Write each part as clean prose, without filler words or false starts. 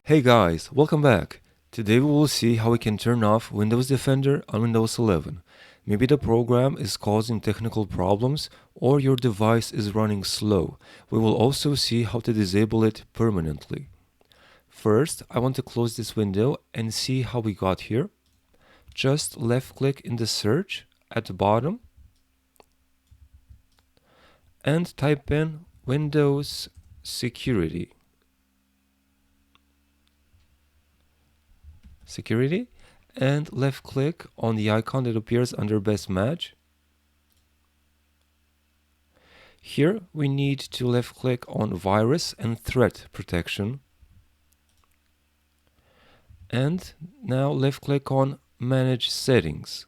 Hey guys, welcome back. Today we will see how we can turn off Windows Defender on Windows 11. Maybe the program is causing technical problems or your device is running slow. We will also see how to disable it permanently. First, I want to close this window and see how we got here. Just left click in the search at the bottom and type in Windows Security. And left click on the icon that appears under Best Match. Here we need to left click on Virus and Threat Protection. And now left click on Manage Settings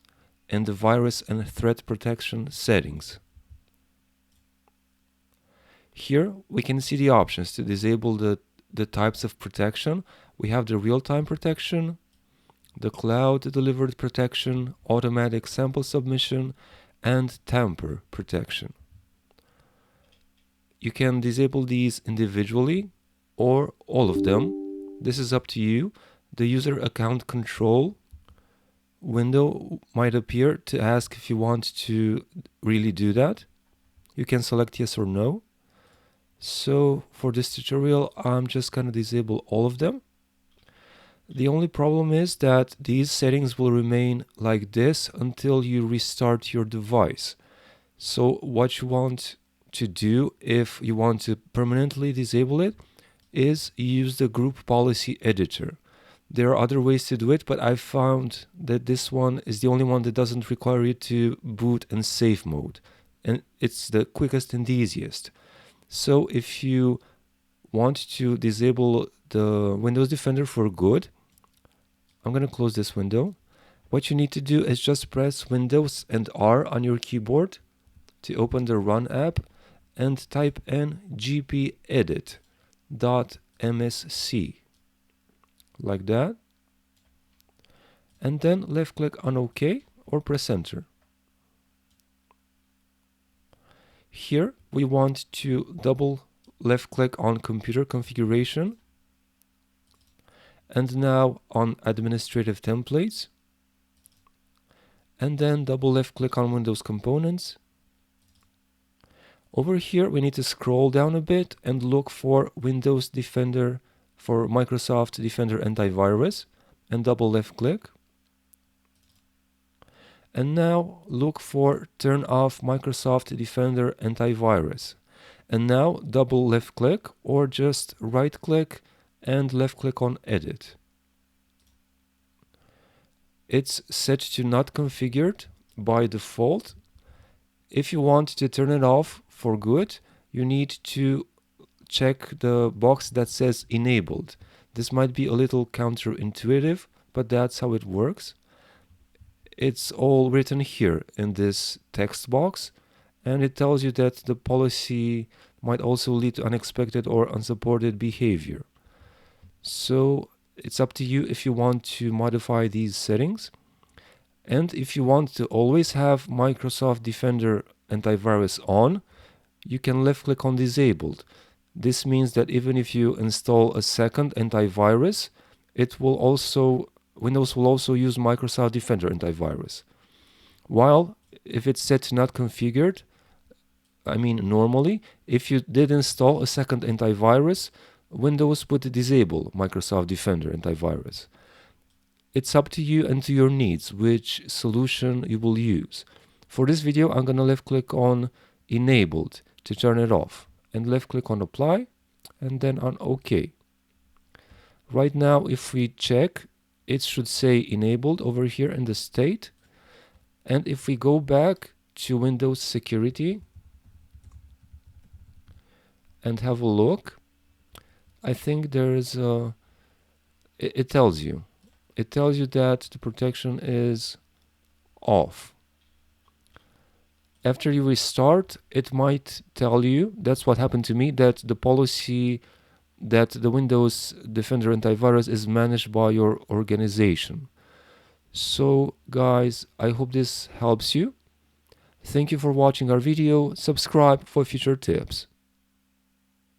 and the Virus and Threat Protection settings. Here we can see the options to disable the types of protection. We have the real-time protection, the cloud-delivered protection, automatic sample submission, and tamper protection. You can disable these individually or all of them. This is up to you. The user account control window might appear to ask if you want to really do that. You can select yes or no. So for this tutorial, I'm just going to disable all of them. The only problem is that these settings will remain like this until you restart your device. So what you want to do if you want to permanently disable it is use the group policy editor. There are other ways to do it, but I found that this one is the only one that doesn't require you to boot in safe mode, and it's the quickest and the easiest. So if you want to disable the Windows Defender for good, I'm going to close this window. What you need to do is just press Windows and R on your keyboard to open the Run app and type in gpedit.msc like that, and then left click on OK or press Enter. Here we want to double left click on Computer Configuration and now on Administrative Templates, and then double left click on Windows Components. Over here we need to scroll down a bit and look for Windows Defender for Microsoft Defender Antivirus and double left click. And now look for Turn off Microsoft Defender Antivirus. And now double left click or just right click and left click on Edit. It's set to not configured by default. If you want to turn it off for good, you need to check the box that says enabled. This might be a little counterintuitive, but that's how it works. It's all written here in this text box, and it tells you that the policy might also lead to unexpected or unsupported behavior. So it's up to you if you want to modify these settings. And if you want to always have Microsoft Defender Antivirus on, you can left click on Disabled. This means that even if you install a second antivirus, Windows will also use Microsoft Defender Antivirus. While if it's set to not configured, normally, if you did install a second antivirus, Windows would disable Microsoft Defender Antivirus. It's up to you and to your needs which solution you will use. For this video, I'm going to left click on Enabled to turn it off and left click on Apply and then on OK. Right now, if we check, it should say Enabled over here in the state. And if we go back to Windows Security and have a look, I think there's it tells you that the protection is off. After you restart, it might tell you, that's what happened to me, that the policy that the Windows Defender Antivirus is managed by your organization. So guys, I hope this helps you. Thank you for watching our video. Subscribe for future tips.